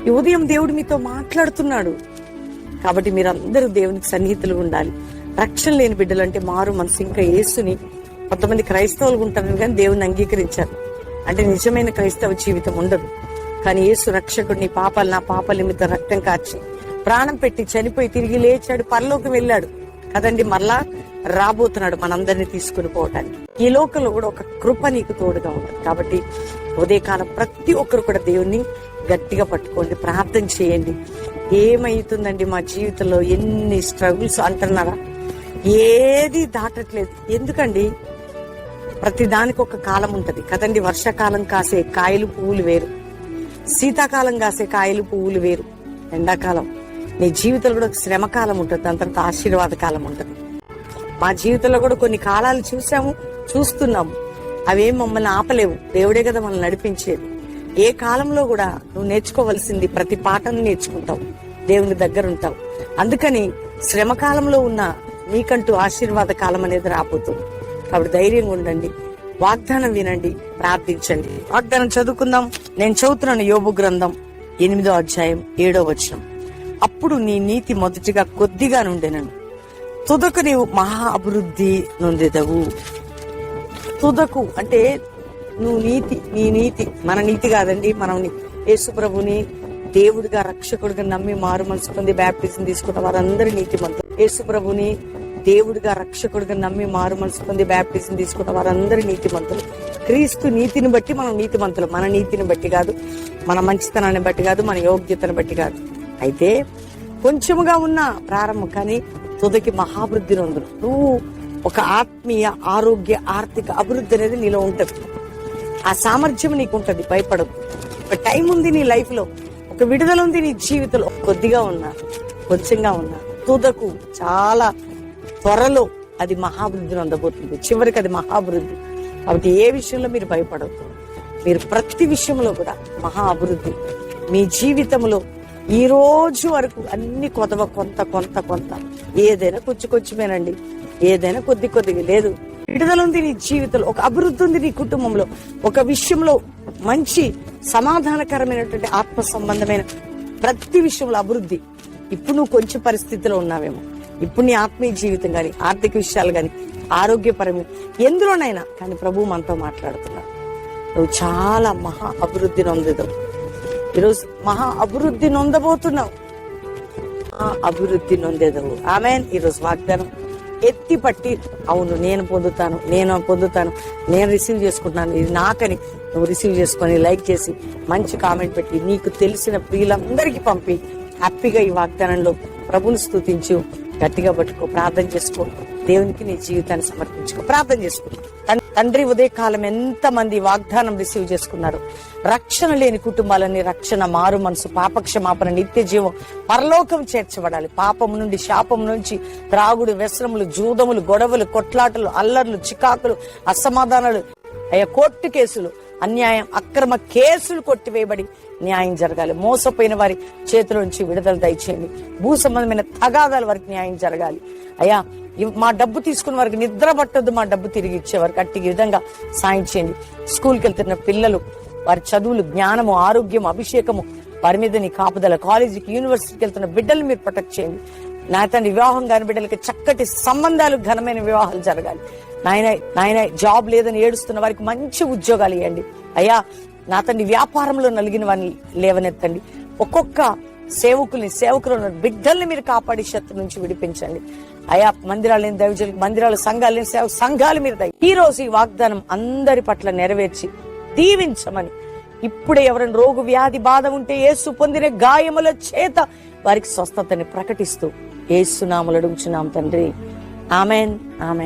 ఈ ఉదయం దేవుడు మీతో మాట్లాడుతున్నాడు. కాబట్టి మీరందరూ దేవునికి సన్నిహితులు ఉండాలి. రక్షణ లేని బిడ్డలు అంటే మారు మనసు, ఇంకా యేసుని కొంతమంది క్రైస్తవులు ఉంటారని కానీ దేవుని అంగీకరించారు అంటే నిజమైన క్రైస్తవ జీవితం ఉండదు. కానీ యేసు రక్షకుడు నీ పాపాలు, నా పాపాల నిమిత్తం రక్తం కార్చి ప్రాణం పెట్టి చనిపోయి తిరిగి లేచాడు, పరలోకం వెళ్ళాడు కదండి. మరలా రాబోతున్నాడు మనందరినీ తీసుకుని పోవటానికి. ఈ లోకంలో కూడా ఒక కృప నీకు తోడుగా ఉంటుంది. కాబట్టి ఉదయకాలం ప్రతి ఒక్కరు కూడా దేవుణ్ణి గట్టిగా పట్టుకోండి, ప్రార్థన చేయండి. ఏమైతుందండి మా జీవితంలో, ఎన్ని స్ట్రగుల్స్ అంటున్నారా, ఏది దాటట్లేదు. ఎందుకండి? ప్రతి దానికి ఒక కాలం ఉంటది కదండి. వర్షాకాలం కాసే కాయలు పువ్వులు వేరు, శీతాకాలం కాసే కాయలు పువ్వులు వేరు, ఎండాకాలం. నీ జీవితంలో కూడా ఒక శ్రమకాలం ఉంటుంది, దాని తర్వాత ఆశీర్వాద కాలం ఉంటుంది. మా జీవితంలో కూడా కొన్ని కాలాలు చూసాము, చూస్తున్నాము. అవేం మమ్మల్ని ఆపలేవు, దేవుడే కదా మనల్ని నడిపించేది. ఏ కాలంలో కూడా నువ్వు నేర్చుకోవలసింది ప్రతి పాఠాన్ని నేర్చుకుంటావు, దేవుని దగ్గర ఉంటావు. అందుకని శ్రమకాలంలో ఉన్న నీకంటూ ఆశీర్వాద కాలం అనేది రాబోతుంది. కాబట్టి ధైర్యంగా ఉండండి, వాగ్దానం వినండి, ప్రార్థించండి. వాగ్దానం చదువుకుందాం. నేను చదువుతున్నాను యోబు గ్రంథం 8వ అధ్యాయం 7వ వచనం. అప్పుడు నీ నీతి మొదటిగా కొద్దిగా నుండెనను, తుదకు నీవు మహా అభివృద్ధి నొందెదవు. తుదకు అంటే నువ్వు నీతి, నీ నీతి మన నీతి కాదండి. మనం యేసు ప్రభుని దేవుడిగా రక్షకుడిగా నమ్మి మారు మనసు పొంది బ్యాప్టిజం తీసుకున్న వారందరి నీతిమంతులు. యేసు ప్రభుని దేవుడిగా రక్షకుడిగా నమ్మి మారు మనసు పొంది బ్యాప్టిజం తీసుకున్న వారందరి నీతిమంతులు. క్రీస్తు నీతిని బట్టి మనం నీతిమంతులు, మన నీతిని బట్టి కాదు, మన మంచితనాన్ని బట్టి కాదు, మన యోగ్యతను బట్టి కాదు. అయితే కొంచెముగా ఉన్న ప్రారంభం, కానీ తుదకి మహాభివృద్ధి నొందును. నువ్వు ఒక ఆత్మీయ, ఆరోగ్య, ఆర్థిక అభివృద్ధి అనేది నీలో ఉంటది. ఆ సామర్థ్యం నీకు ఉంటది, భయపడదు. ఒక టైం ఉంది నీ లైఫ్ లో, ఒక విడుదల ఉంది నీ జీవితంలో. కొద్దిగా ఉన్నా, కొంచెంగా ఉన్నా, తుదకు చాలా త్వరలో అది మహాభివృద్ధిని అందబోతుంది. చివరికి అది మహాభివృద్ధి. కాబట్టి ఏ విషయంలో మీరు భయపడవద్దు. మీరు ప్రతి విషయంలో కూడా మహా అభివృద్ధి మీ జీవితంలో. ఈ రోజు వరకు అన్ని కొత్త కొంత కొంత కొంత, ఏదైనా కొంచెమేనండి, ఏదైనా కొద్దిగా లేదు. విడుదల ఉంది నీ జీవితంలో, ఒక అభివృద్ధి ఉంది నీ కుటుంబంలో, ఒక విషయంలో మంచి సమాధానకరమైనటువంటి ఆత్మ సంబంధమైన ప్రతి విషయంలో అభివృద్ధి. ఇప్పుడు నువ్వు కొంచెం పరిస్థితిలో ఉన్నావేమో, ఇప్పుడు నీ ఆత్మీయ జీవితం గాని, ఆర్థిక విషయాలు గాని, ఆరోగ్యపరమైన ఎందులోనైనా కానీ ప్రభు మనతో మాట్లాడుతున్నాడు. నువ్వు చాలా మహా అభివృద్ధి నొందెదవు. ఈరోజు మహా అభివృద్ధి నొందబోతున్నావు, అభివృద్ధి నొందేదవు. ఆమేన్. ఈరోజు వాగ్దానం ఎత్తి పట్టి, అవును నేను పొందుతాను, నేను రిసీవ్ చేసుకుంటున్నాను, ఇది నాకని నువ్వు రిసీవ్ చేసుకొని లైక్ చేసి మంచి కామెంట్ పెట్టి నీకు తెలిసిన ప్రియులందరికీ పంపి హ్యాపీగా ఈ వాగ్దానంలో ప్రభుని స్తుతించు, గట్టిగా పట్టుకో, ప్రార్థన చేసుకో, దేవునికి నీ జీవితాన్ని సమర్పించుకో, ప్రార్థన చేసుకో. తండ్రి, ఉదయకాలం ఎంతమంది వాగ్దానం రిసీవ్ చేసుకున్నారు. రక్షణ లేని కుటుంబాలని రక్షణ, మారు మనసు, పాపక్షమాపణ, నిత్య జీవం, పరలోకం చేర్చబడాలి. పాపం నుండి, శాపం నుంచి, త్రాగుడు, వ్యసనములు, జూదములు, గొడవలు, కొట్లాటలు, అల్లర్లు, చికాకులు, అసమాధానాలు, కోర్టు కేసులు, అన్యాయం, అక్రమ కేసులు కొట్టివేయబడి న్యాయం జరగాలి. మోసపోయిన వారి చేతుల నుంచి విడుదల దయచేయండి. భూ సంబంధమైన తగాదాల వరకు న్యాయం జరగాలి. అయ్యా, మా డబ్బు తీసుకున్న వారికి నిద్ర పట్టద్దు, మా డబ్బు తిరిగి ఇచ్చేవారికి అట్టి విధంగా సాయం చేయండి. స్కూల్కి వెళ్తున్న పిల్లలు, వారి చదువులు, జ్ఞానము, ఆరోగ్యం, అభిషేకము, వారి మీద నీ కాపుదల. కాలేజీకి, యూనివర్సిటీకి వెళ్తున్న బిడ్డలు మీరు ప్రొటెక్ట్ చేయండి. నా తండ్రి, వివాహం కాని బిడ్డలకి చక్కటి సంబంధాలు, ఘనమైన వివాహాలు జరగాలి. నాయన జాబ్ లేదని ఏడుస్తున్న వారికి మంచి ఉద్యోగాలు ఇవ్వండి. అయ్యా నా తండ్రి, వ్యాపారంలో నలిగిన వారిని లేవనెత్తండి. ఒక్కొక్క సేవకులను, బిడ్డల్ని మీరు కాపాడి శత్రు నుంచి విడిపించండి. అయా మందిరాలు లేని దైవజనులకు మందిరాలు, సంఘాలు లేని సంఘాలు మీరు ఈ రోజు ఈ వాగ్దానం అందరి పట్ల నెరవేర్చి దీవించమని, ఇప్పుడే ఎవరైనా రోగు, వ్యాధి, బాధ ఉంటే యేసు పొందిన గాయముల చేత వారికి స్వస్థతని ప్రకటిస్తూ యేసు నామములో అడుగుచున్నాం తండ్రి. Amen, amen.